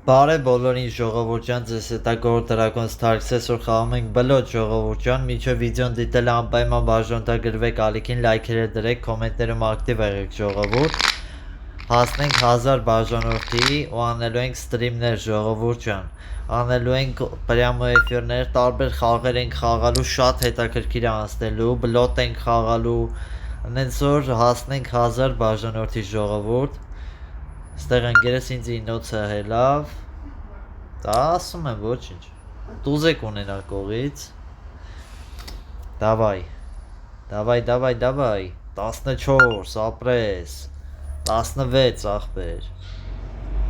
Բարև բոլորին ժողովուրդ ջան, ձեզ հետագործ դրակոն Starks այսօր խաղում ենք բլոճ ժողովուրդ ջան, մինչև վիդեոն դիտել անպայման բաժանորդագրվեք, ալիքին լայքերը դրեք, կոմենտներում ակտիվ եղեք ժողովուրդ։ Հասնենք 1000 բաժանորդի ու անելու ենք ստրիմներ ժողովուրդ ջան։ Անելու ենք պրյամո էֆիրներ, տարբեր խաղեր ենք խաղալու, շատ հետաքրքիր է անցնելու, բլոտ ենք խաղալու, այնց որ հասնենք 1000 բաժանորդի ժողովուրդ։ Ստեղ ընկերս ինձ ինոցը հելավ, դա ասում եմ ոչինչ, տուզեք ունենալ կողից, դավայ, 14, ապրես, 16 աղբեր,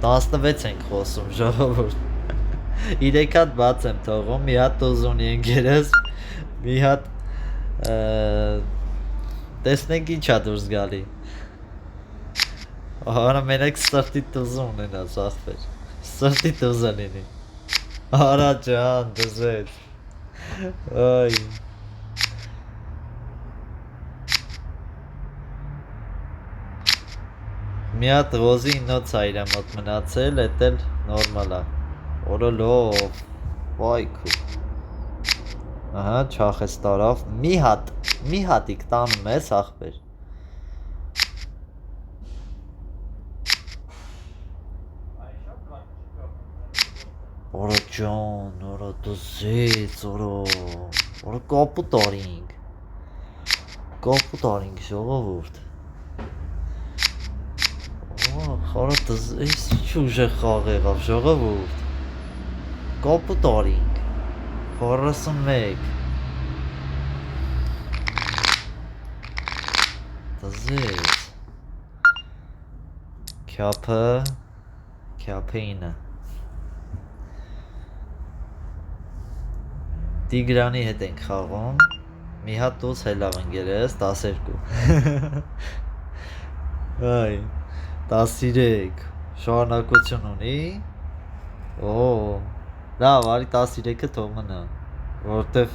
16 ենք խոսում ժողովուրդ, 3 հատ բաց եմ թողում, մի հատ տուզ ունի ընկերս, մի հատ, տեսնենք ինչ ա դուրս գալի, Արա մենակ սրտի տուզը ունենաս աղբեր, սրտի տուզը լինի, արա ջան դզեց, այ, մի հատ ռոզի նոց ա իրա մոտ մնացել, էտ էլ նորմալ ա, օրոլով, վայքու, ահա չախես տարավ, մի հատիկ տանում ես աղբեր, Օրա ջան, օրա դզեց, օրա կապուտ արինք ժողովուրդ, խարա դզեց, ինչ ուժեղ խաղ եղավ ժողովուրդ, կապուտ արինք, 41, դզեց, քյապը 9, Տիգրանի հետ ենք խաղում, մի հատ տուզ հելավ ընկերս, 12, այ, 13, շարունակություն ունի, լավ, արի 13-ը թող մնա, որտև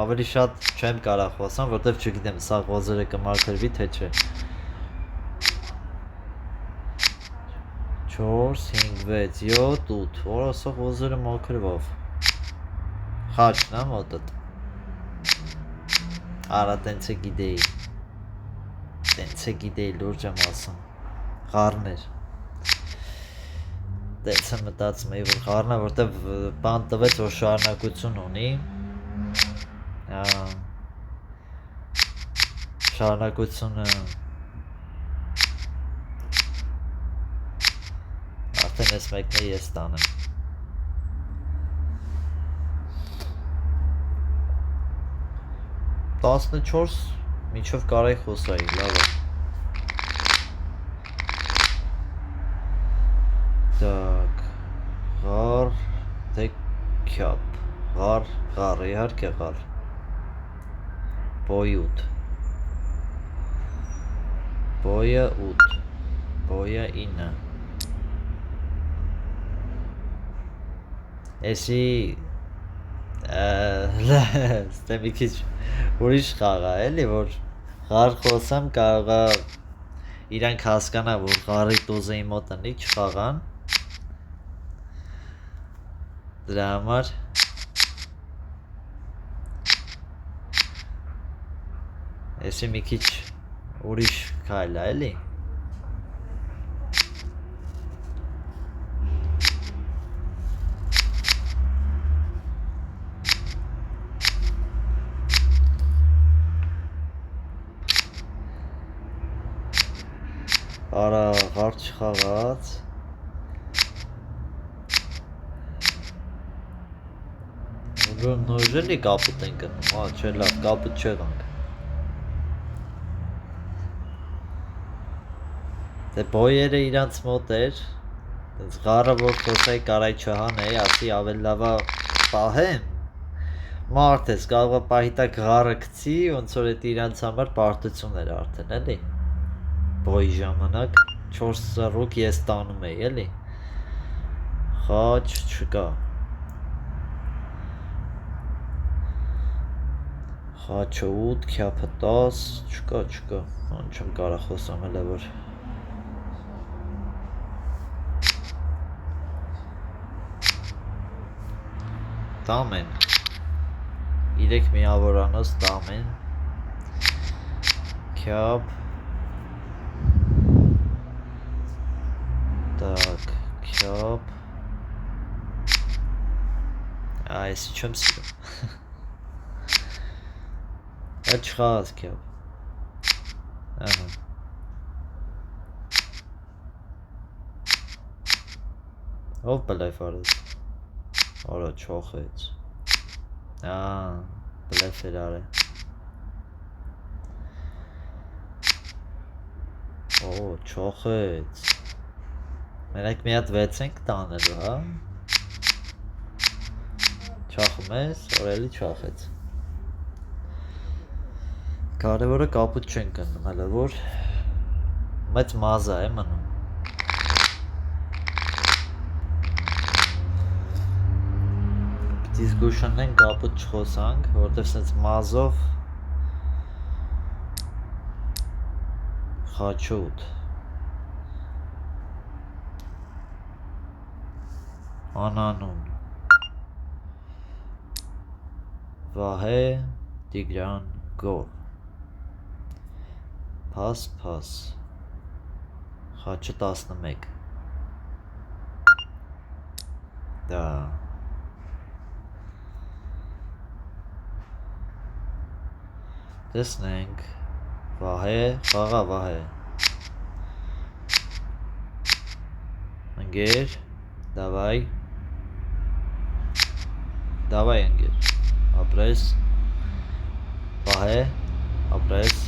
ավելի շատ չեմ կարա խոսամ, որտև չգիտեմ սա ղոզերը կմաքրվի թե չէ, 4, 5, 6, 7, 8, օրա սա ղոզերը մաքրվավ, խաչն է մոտըտ, արա տենց է գիտեի, լուրջ եմ ասում, խարներ, տենց եմ մտածում էի, որ խարն է, որտև բան տվեց, որ շարունակություն ունի, շարունակությունը, արդեն ես մեկն է ես տանեմ, 14 մինչև կարայի խոսայի, լավ է, դակ, ғար, թե քյապ, ғար, իհարկե ғար, բոյ 8, բոյը 8, բոյը 9, էսի, ստե մի քիչ ուրիշ խաղ ա էլի, որ ғար խոսեմ կարողա իրանք հասկանա, որ ғարի տուզը իմ մոտ ընի չխաղան, դրա համար, էսի մի քիչ ուրիշ քայլ ա էլի, Արա ғար չխաղաց, նոժելի կապուտ ենք ընում, չէ լավ, կապուտ չեղանք, դե բոյերը իրանց մոտ էր, դենց ғարը որ խոսայի կարայի չհանեի, ասի ավել լավա պահեմ, մարդ ես կարող է պահիտակ ғարը կցի, ոնց որ էտ իրանց համար պարտություն էր արդեն, էլի, բոյի ժամանակ, 4 ռուկ ես տանում էի, էլի, խաչ չկա, խաչը 8, քյապը 10, չկա, ան չեմ կարա խոսամ հելը որ, Տամեն 3 միավորանոց տամեն քյապ так քյապ այս չեմ սիրում Աչխած քյապ ահա ով բլեֆ արեց Արա չոխեց բլեֆ էր արել չոխեց Մենակ մի հատ 6 ենք տանելու, հա? Չախում ես, որ էլի չախեց Կարևորը կապուտ չեն կնում, հələ որ մեծ մազա է մնում Պիտի զգուշանենք կապուտ չխոսանք, որտև սենց մազով խաչուտ Անանուն Վահե Տիգրան Գոր Փաս փաս Խաչը 11 Դա Տեսնենք Վահե խաղա Վահե Ընկեր Давай Давай ընկեր Ապրես Վահե Ապրես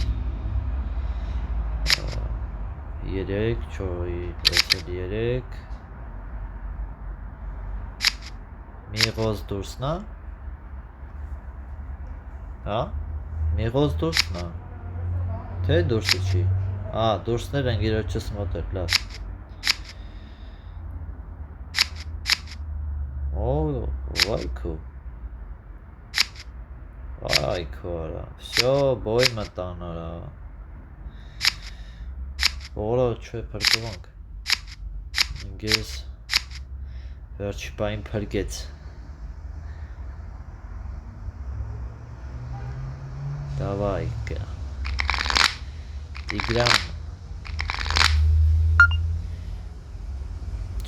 3 4 Միղոզ դուրսնա Հա Միղոզ դուրսնա Թե դուրսը չի դուրսներ ընկերոջս մոտ էր լավ Վայքո արա Всё, բոյ մտան արա Որը չէ փրկվանք Ինգես Վերջի պային փրկեց Давай Տիգրան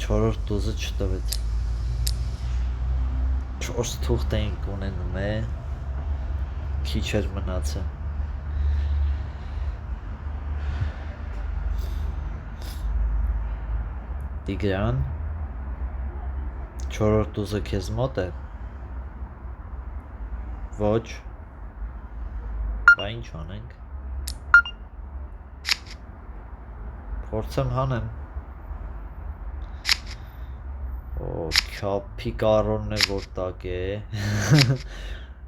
4-րդ դուզը չտվեց 4 թուղթ էինք ունենում Քիչ էր մնացը Տիգրան 4-րդ դուզը քեզ մոտ է Ոչ Բա ինչ անենք Փորձեմ հանեմ Քյապի կարոլն է որ տակ է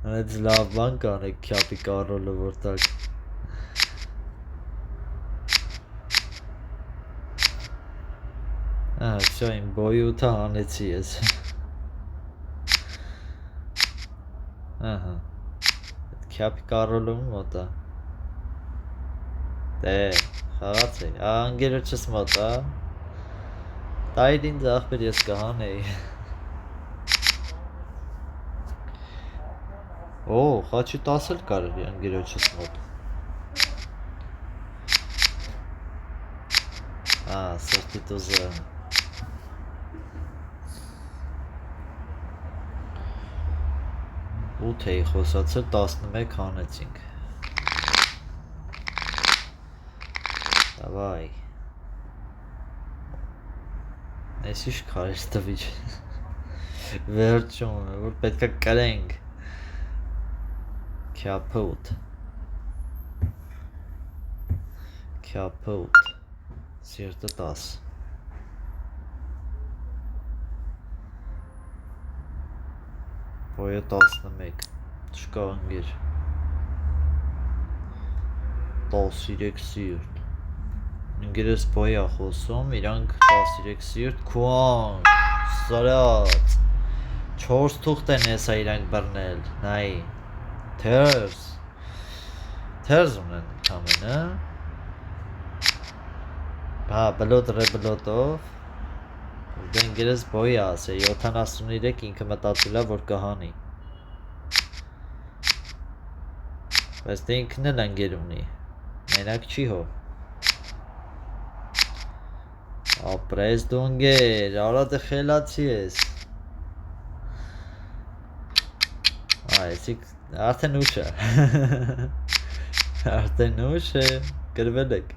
Անեց լավ բան կանեք քյապի կարոլը որ տակ Всё, իմ բոյութը հանեցի ես Ահա Քյապի կարոլում մոտա Դե, խաղաց է Անգերոջս մոտ, Տայր ինձ աղբեր ես կհանեի Խաչի 10 էլ կարելի անգերոջս մոտ Սրտի տուզը 8 էի խոսացել 11 հանեցինք Давай Ես իշ կարես տվիչ Վերջում որ պետք է կրենք Քյապոտ Սիրտը 10 Բոյը 11 Չկա ընգեր 13 սիրտ Ընգերս բոյ է խոսում իրանք 13 սիրտ Քուանք Սարած 4 թուղթ են եսա իրանք բրնել Նայի Թերզ ունեն ամենը Բլոտ ռեբլոտով Դե ինգերս բոյի ասե 73 ինքը մտածել է որ կհանի։ Բայց դե ինքն էլ ընկեր ունի։ Մենակ չի հո։ Ապրես դու ընկեր, արա դե խելացի ես։ Այսիկ արդեն ուշ է։ Արդեն ուշ է, գրվել եք։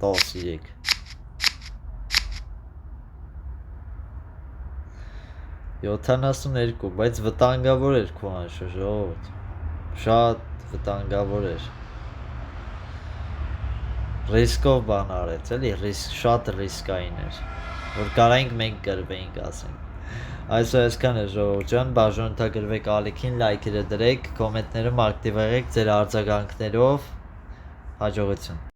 Տոս իրեք։ Յոթանասուն երկու, բայց վտանգավոր էր քո անշը ժողովուրդ։ Շատ վտանգավոր էր։ Ռիսկով բան արեց, էլի, շատ ռիսկային էր, որ կարայինք մենք գրվեինք, ասենք։ Այսօր այսքան է ժողովուրդ ջան, բաժանորդագրվեք ալիքին, լայքերը դրեք, կոմենտներում ակտիվ եղեք ձեր արձագանքներով, հաջողություն։